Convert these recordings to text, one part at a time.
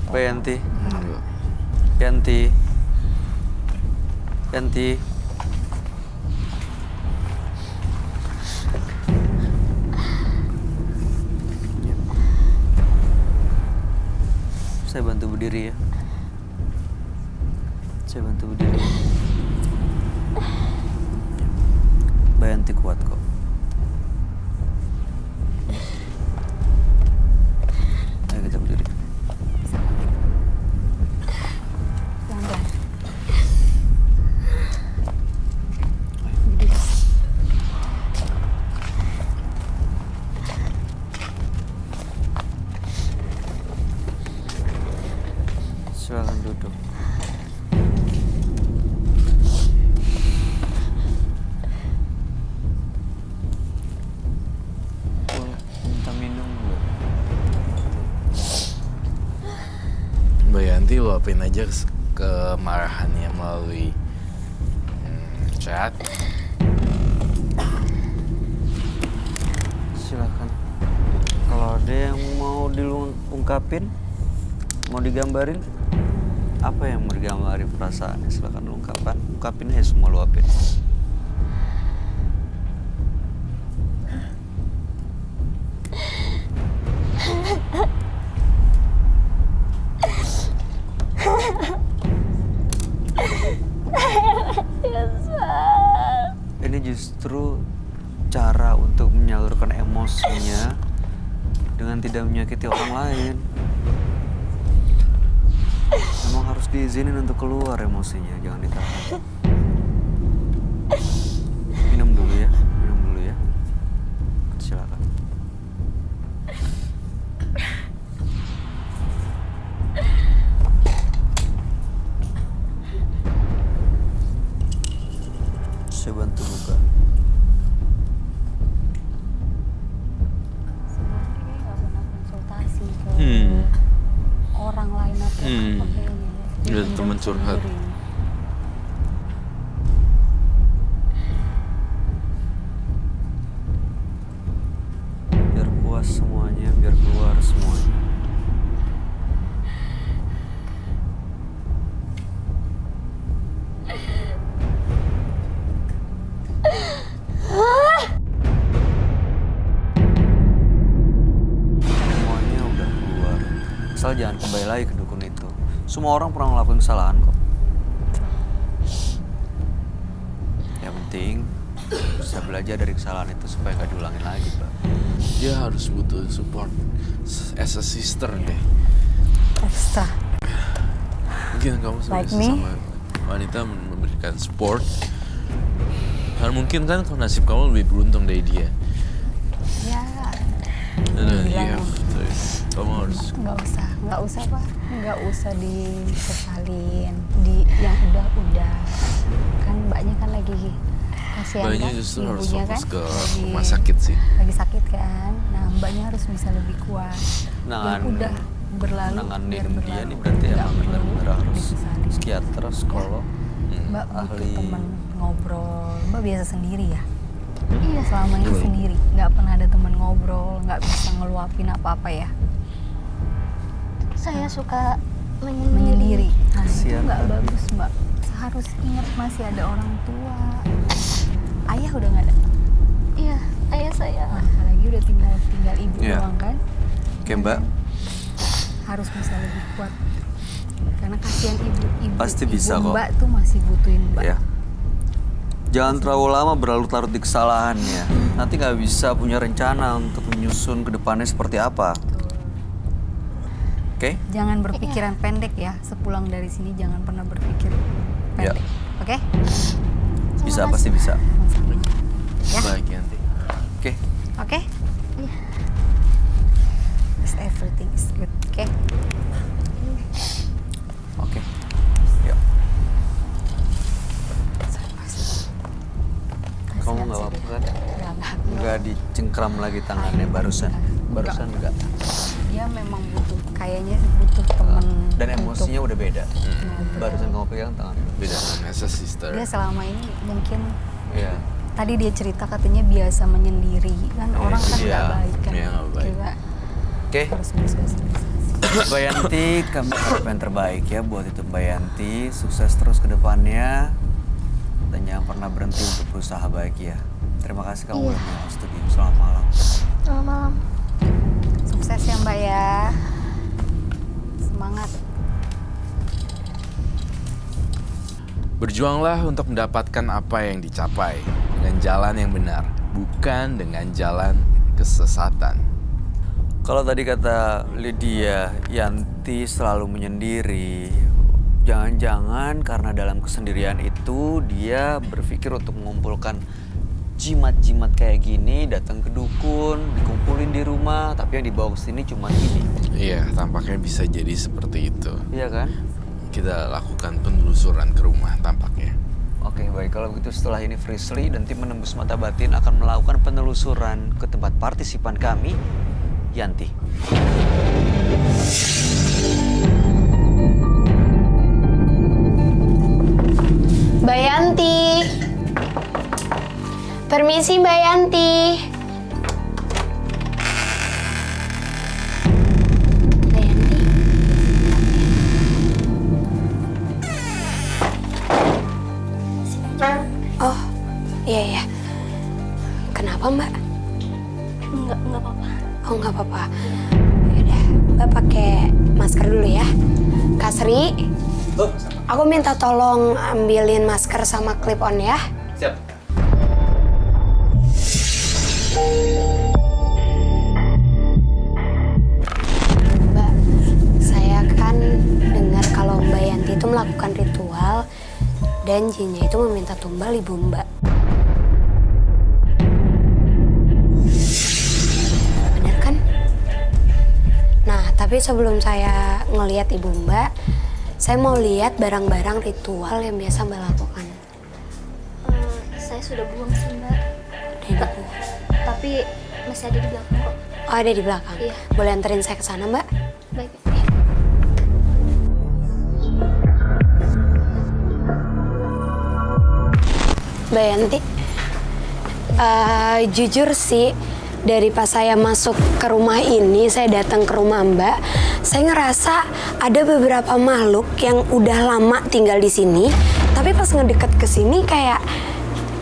Mbak Yanti. Yanti. Yanti. Saya bantu berdiri ya. Saya bantu berdiri. Mbak Yanti kuat kok. Ayo kita berdiri. Pelan-pelan. Silakan duduk. Minta minum dulu. Mbak Yanti luapin aja kemarahannya melalui chat. Silakan. Kalau ada yang mau diungkapin, mau digambarin, apa yang mau digambarin perasaannya, silakan ungkapin aja semua, luapin. Ini justru cara untuk menyalurkan emosinya dengan tidak menyakiti orang lain. Memang harus diizinin untuk keluar emosinya, jangan ditahan. Minum dulu ya, minum dulu ya. Silakan. Saya bantu buka. Sebenarnya nggak pernah konsultasi ke orang lain atau apa kayaknya. Udah temen curhat. Biar puas semuanya, biar keluar semuanya. Semuanya udah keluar. Asal jangan kembali lagi ke dukun itu. Semua orang pernah ngelakuin kesalahan kok. Yang penting bisa belajar dari kesalahan itu supaya nggak diulangin lagi, Pak. Dia harus butuh support as a sister deh. Ekstra. Mungkin kamu Like sebagai me? sesama wanita memberikan support. Karena mungkin kan nasib kamu lebih beruntung dari dia. Ya, Dan bilang, kamu harus nggak usah Pak, nggak usah disesalin. Yang udah kan mbaknya kan lagi kasihan banyak kan, justru harus ibunya fokus kan ke lagi- rumah sakit sih. lagi sakit kan. Nah mbaknya harus bisa lebih kuat. Yang udah berlalu nanganin biar dia berlalu. nih berarti Nggak emang benar-benar perlu harus disesalin. psikiater, psikolog. Mbak butuh ahli. teman ngobrol. Mbak biasa sendiri ya? Iya, selama ini Betul. sendiri. Nggak pernah ada teman ngobrol, nggak bisa ngeluapin apa-apa ya? Saya suka Menyendiri. Nah, itu Kasihan nggak tadi. bagus, Mbak. Harus ingat masih ada orang tua. Ayah udah nggak ada. Iya, ayah saya. Nah, apalagi udah tinggal ibu Iya. doang kan? Oke, Mbak. Harus bisa lebih kuat. Karena kasihan ibu. Pasti bisa ibu kok. Mbak tuh masih butuhin Mbak. Ya. Jangan terlalu lama berlarut-larut di kesalahannya. Nanti nggak bisa punya rencana untuk menyusun ke depannya seperti apa. Oke? Jangan berpikiran pendek ya. Sepulang dari sini jangan pernah berpikir Ya. pendek. Oke? Bisa, pasti bisa. Sama-sama. Ya. Baik Yanti. Oke. Oke? Iya. Everything is good. Oke? Oke. Yuk. Kamu nggak apa-apa kan? Nggak dicengkram lagi tangannya barusan? Barusan nggak? Dia memang butuh, kayaknya butuh teman. Dan emosinya udah beda. ngobrol. Barusan kamu pegang tangannya. Beda as a sister. Dia selama ini mungkin Iya. tadi dia cerita katanya biasa menyendiri kan, orang itu kan dia. nggak baik kan. Iya, nggak baik. Kita Oke. harus bersosialisasi. Mbak Yanti, kami harap yang terbaik ya buat itu Mbak Yanti. Sukses terus ke depannya. Dan jangan pernah berhenti untuk berusaha bahagia. Terima kasih kamu udah mau studio. Selamat malam. Selamat malam. Sukses ya Mbak ya. Semangat. Berjuanglah untuk mendapatkan apa yang dicapai dengan jalan yang benar, bukan dengan jalan kesesatan. Kalau tadi kata Lydia, Yanti selalu menyendiri. Jangan-jangan karena dalam kesendirian itu dia berpikir untuk mengumpulkan jimat-jimat kayak gini, datang ke dukun, dikumpulin di rumah, tapi yang dibawa ke sini cuma ini. Iya, tampaknya bisa jadi seperti itu. Iya kan? Kita lakukan penelusuran ke rumah tampaknya. Oke, baik. Kalau begitu setelah ini Frisly dan tim Menembus Mata Batin akan melakukan penelusuran ke tempat partisipan kami, Yanti. Mbak Yanti. Permisi Mbak Yanti. Mbak Yanti. Oh, iya ya. Kenapa Mbak? Enggak apa-apa. Oh, nggak apa-apa. Yaudah, Mbak pakai masker dulu ya. Kak Sri, aku minta tolong ambilin masker sama clip on ya. Siap. Mbak, saya kan dengar kalau Mbak Yanti itu melakukan ritual dan jinnya itu meminta tumbal ibu Mbak. Benar kan? Nah, tapi sebelum saya ngelihat ibu Mbak, saya mau lihat barang-barang ritual yang biasa Mbak lakukan. Saya sudah buang sih, Mbak. Tapi masih ada di belakang kok. Oh, ada di belakang? Iya. Boleh anterin saya ke sana, Mbak? Baik. Mbak Yanti, jujur sih, dari pas saya masuk ke rumah ini, saya datang ke rumah Mbak, saya ngerasa ada beberapa makhluk yang udah lama tinggal di sini, tapi pas ngedeket ke sini kayak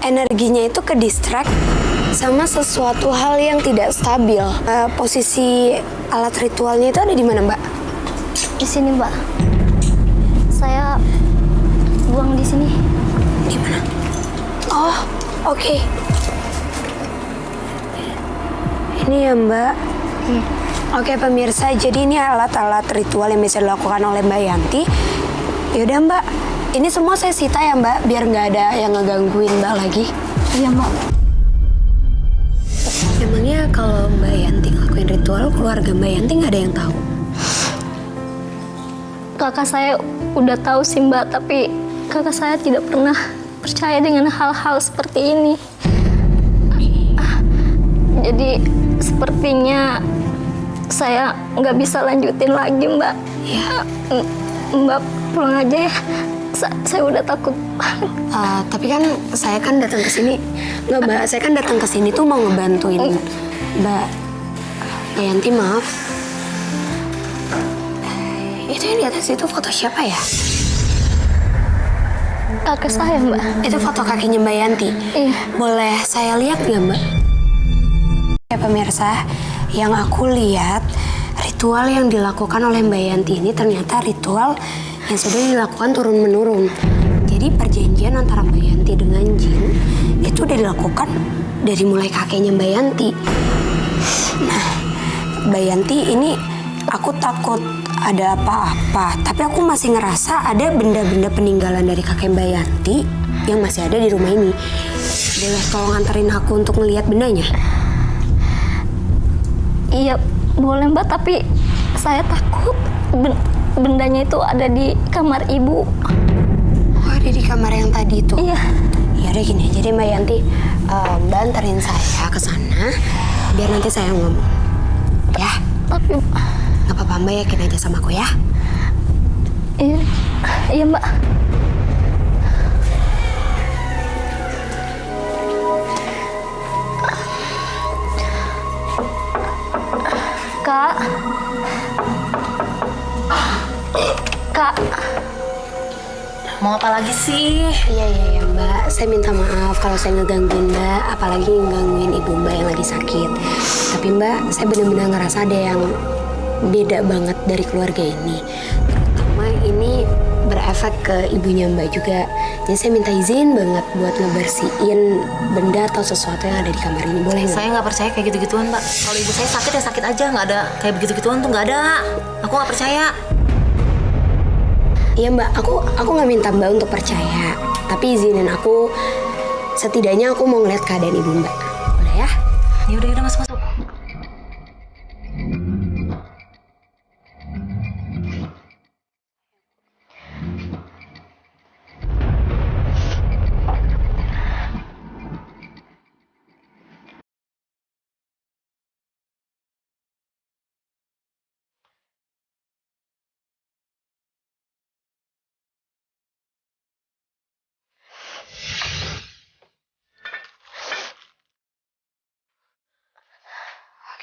energinya itu ke distract sama sesuatu hal yang tidak stabil. Posisi alat ritualnya itu ada di mana, Mbak? Di sini, Mbak. Saya buang di sini. Di mana? Oh, oke. Ini ya, Mbak. Oke, pemirsa, jadi ini alat-alat ritual yang bisa dilakukan oleh Mbak Yanti. Yaudah, Mbak. Ini semua saya sita ya, Mbak, biar nggak ada yang ngegangguin Mbak lagi. Iya, Mbak. Emangnya kalau Mbak Yanti ngelakuin ritual, keluarga Mbak Yanti nggak ada yang tahu? Kakak saya udah tahu sih, Mbak, tapi kakak saya tidak pernah percaya dengan hal-hal seperti ini. Jadi sepertinya saya nggak bisa lanjutin lagi, Mbak. Ya. Mbak pulang aja ya. Saya udah takut. Tapi kan saya kan datang ke sini, nggak Mbak, saya kan datang ke sini tuh mau ngebantuin Mbak Yanti, maaf. Itu yang di atas itu foto siapa ya? Kakak saya, Mbak. Itu foto kakinya Mbak Yanti. Iya. Boleh saya lihat nggak, Mbak? Ya pemirsa, yang aku lihat ritual yang dilakukan oleh Mbak Yanti ini ternyata ritual yang sudah dilakukan turun-menurun. Jadi perjanjian antara Mbak Yanti dengan jin itu udah dilakukan dari mulai kakeknya Mbak Yanti. Nah, Mbak Yanti ini aku takut ada apa-apa, tapi aku masih ngerasa ada benda-benda peninggalan dari kakek Mbak Yanti yang masih ada di rumah ini. Boleh tolong anterin aku untuk ngelihat bendanya? Iya, boleh, Mbak, tapi saya takut bendanya itu ada di kamar ibu. Oh, ada di kamar yang tadi itu? Iya. Ya udah gini, jadi Mbak Yanti, Mbak anterin saya ke sana, biar nanti saya ngomong. Ya? Tapi Gak apa-apa, Mbak yakin aja sama aku ya? iya, iya, Mbak. Kak. ngomong apa lagi sih? Iya Mbak, saya minta maaf kalau saya ngegangguin Mbak, apalagi ngegangguin ibu Mbak yang lagi sakit. Tapi Mbak, saya benar-benar ngerasa ada yang beda banget dari keluarga ini. Terutama ini berefek ke ibunya Mbak juga. Jadi saya minta izin banget buat ngebersihin benda atau sesuatu yang ada di kamar ini, boleh nggak? Saya nggak percaya kayak gitu-gituan, Mbak. Kalau ibu saya sakit ya sakit aja, nggak ada kayak begitu-gituan tuh nggak ada. Aku nggak percaya. Iya Mbak, aku nggak minta Mbak untuk percaya, tapi izinin aku, setidaknya aku mau ngeliat keadaan ibu Mbak, boleh ya? Ya udah masuk.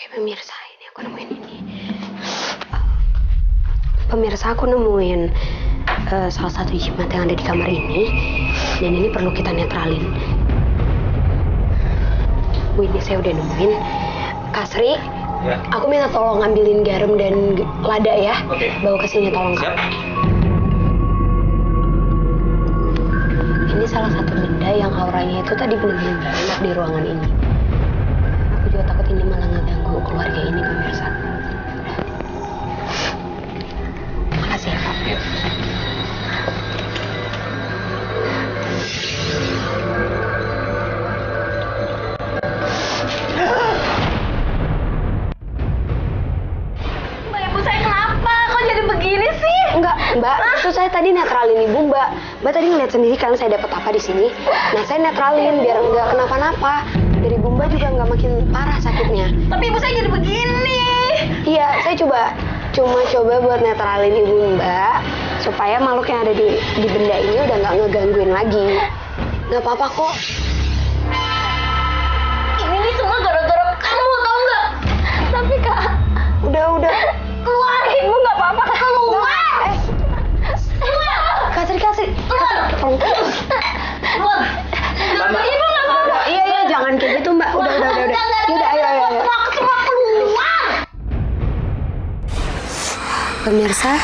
Oke pemirsa, ini aku nemuin ini. Pemirsa, aku nemuin salah satu jimat yang ada di kamar ini, dan ini perlu kita netralin. Bu, ini saya udah nemuin. Kak Sri, Ya. aku minta tolong ngambilin garam dan lada ya. Oke. Bawa ke sini tolong Kak. Siap. Ini salah satu benda yang auranya itu tadi benar-benar banyak di ruangan ini. Aku juga takut ini malah ngeganggu keluarga ini pemirsa. Makasih ya Kak. Mbak, ibu saya kenapa? Kok jadi begini sih? Enggak, Mbak, itu saya tadi netralin ibu Mbak. Mbak tadi ngeliat sendiri kan saya dapat apa di sini. Nah, saya netralin biar nggak kenapa-napa. Dari ibu Mbak juga nggak makin parah sakitnya. Tapi ibu saya jadi begini. Iya, saya cuma coba buat netralin ibu Mbak supaya makhluk yang ada di benda ini udah nggak ngegangguin lagi. Nggak apa-apa kok. Ini nih semua gara-gara kamu, tau nggak? Tapi Kak, Udah. keluar, ibu nggak apa-apa, keluar. Kasih. Tolong. Keluar. Ibu nggak apa-apa. Iya, jangan kayak gitu Mbak. Udah. Yaudah, ayo. Semua keluar. Pemirsa,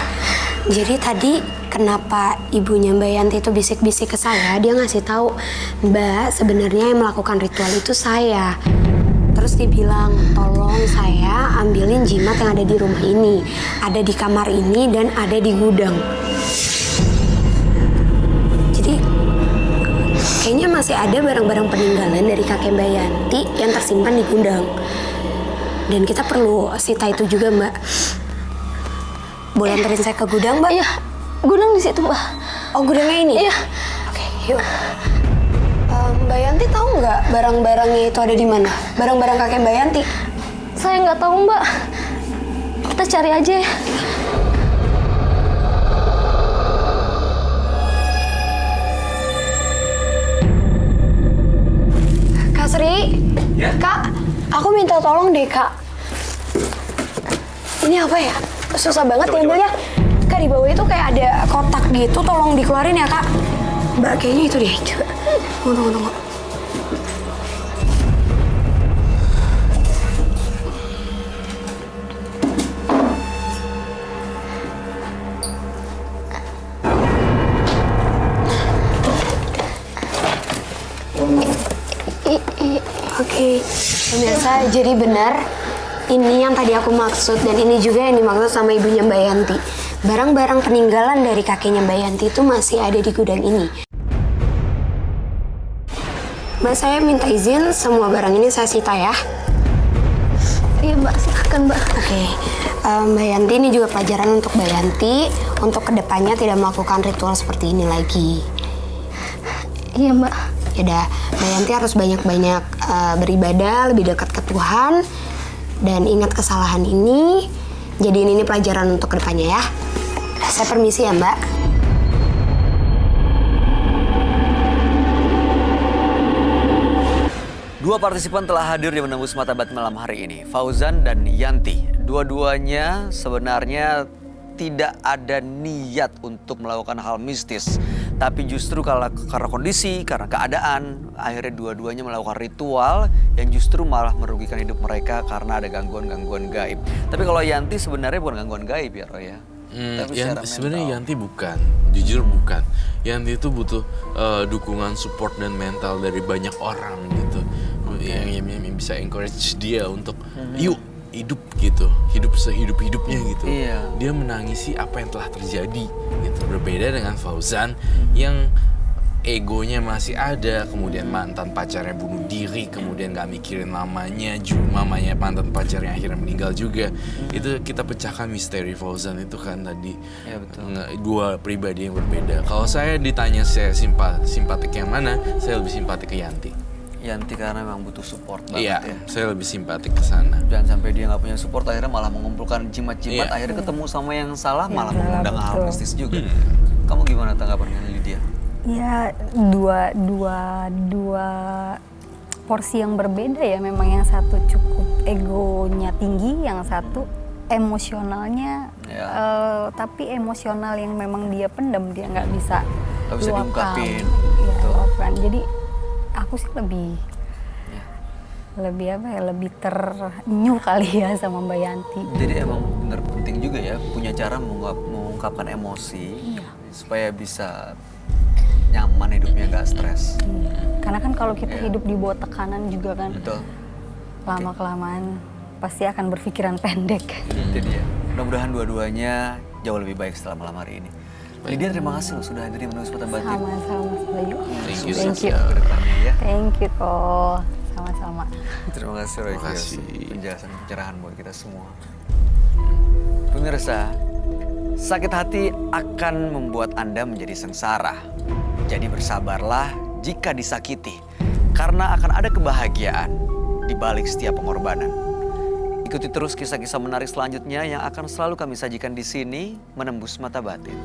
jadi tadi kenapa ibunya Mbak Yanti itu bisik-bisik ke saya, dia ngasih tahu, Mbak, sebenarnya yang melakukan ritual itu saya. Terus dia bilang, tolong saya ambilin jimat yang ada di rumah ini, ada di kamar ini dan ada di gudang. Jadi kayaknya masih ada barang-barang peninggalan dari kakek Mbak Yanti yang tersimpan di gudang. Dan kita perlu sita itu juga, Mbak. Boleh anterin saya ke gudang, Mbak? Iya, gudang di situ, Mbak. Oh, gudangnya ini? Iya. Oke, yuk. Mbak Yanti tahu nggak barang-barangnya itu ada di mana? Barang-barang kakek Mbak Yanti? Saya nggak tahu, Mbak. Kita cari aja ya. Kak Sri? Ya? Kak, aku minta tolong deh, Kak. Ini apa ya? Susah banget diambilnya. Kak, di bawah itu kayak ada kotak gitu, tolong dikeluarin ya, Kak. Mbak, kayaknya itu deh. Coba. Tunggu. Oke, pemirsa, jadi benar ini yang tadi aku maksud dan ini juga yang dimaksud sama ibunya Mbak Yanti. Barang-barang peninggalan dari kakeknya Mbak Yanti itu masih ada di gudang ini. Mbak, saya minta izin semua barang ini saya sita ya. Iya, Mbak. Silakan, Mbak. Oke, Mbak Yanti, ini juga pelajaran untuk Mbak Yanti untuk kedepannya tidak melakukan ritual seperti ini lagi. Iya, Mbak. Yaudah, Mbak Yanti harus banyak-banyak beribadah, lebih dekat ke Tuhan, dan ingat kesalahan ini. Jadiin ini pelajaran untuk kedepannya ya. Saya permisi ya, Mbak. Dua partisipan telah hadir di Menembus Mata Batin malam hari ini, Fauzan dan Yanti. Dua-duanya sebenarnya tidak ada niat untuk melakukan hal mistis. Tapi justru karena kondisi, karena keadaan, akhirnya dua-duanya melakukan ritual yang justru malah merugikan hidup mereka karena ada gangguan-gangguan gaib. Tapi kalau Yanti sebenarnya bukan gangguan gaib ya Roy ya. Tapi secara Sebenarnya mental. Yanti bukan, jujur bukan. Yanti itu butuh dukungan support dan mental dari banyak orang gitu, yang bisa encourage dia untuk yuk hidup gitu, hidup sehidup-hidupnya gitu. Iya. Dia menangisi apa yang telah terjadi gitu. Berbeda dengan Fauzan yang egonya masih ada, kemudian mantan pacarnya bunuh diri, kemudian gak mikirin mamanya mantan pacarnya akhirnya meninggal juga. Itu kita pecahkan misteri Fauzan itu kan tadi. Ya, betul. Dua pribadi yang berbeda. Kalau saya ditanya saya simpatik yang mana, saya lebih simpatik ke Yanti. Yanti karena memang butuh support banget Iya, ya. saya lebih simpatik ke sana. Jangan sampai dia nggak punya support akhirnya malah mengumpulkan jimat-jimat, Iya. akhirnya ketemu sama yang salah malah salah, mengundang hal betul. mistis juga. Kamu gimana tanggapannya Lydia? Ya dua porsi yang berbeda ya. Memang yang satu cukup egonya tinggi, yang satu emosionalnya. Ya. Tapi emosional yang memang dia pendam, dia nggak bisa Nggak bisa luapkan. diungkapin. Iya, Betul. luapkan. Jadi aku sih lebih Ya. lebih terenyuh kali ya sama Mbak Yanti. Jadi emang bener penting juga ya punya cara mengungkapkan emosi supaya bisa nyaman hidupnya, nggak stres. Iya. Karena kan kalau kita Iya. hidup di bawah tekanan juga kan, Betul. lama-kelamaan pasti akan berpikiran pendek. Itu dia. Mudah-mudahan dua-duanya jauh lebih baik setelah malam hari ini. Lydia, terima kasih loh sudah hadir di Menu Kesempatan Batin. Sama-sama Mas Bayu. Thank you. Thank you. Ke depannya ya. Thank you kok. Sama-sama. Terima kasih Roy Terima Kiyoshi. kasih. Penjelasan pencerahan buat kita semua. Pemirsa, sakit hati akan membuat Anda menjadi sengsara. Jadi bersabarlah jika disakiti, karena akan ada kebahagiaan di balik setiap pengorbanan. Ikuti terus kisah-kisah menarik selanjutnya yang akan selalu kami sajikan di sini, Menembus Mata Batin.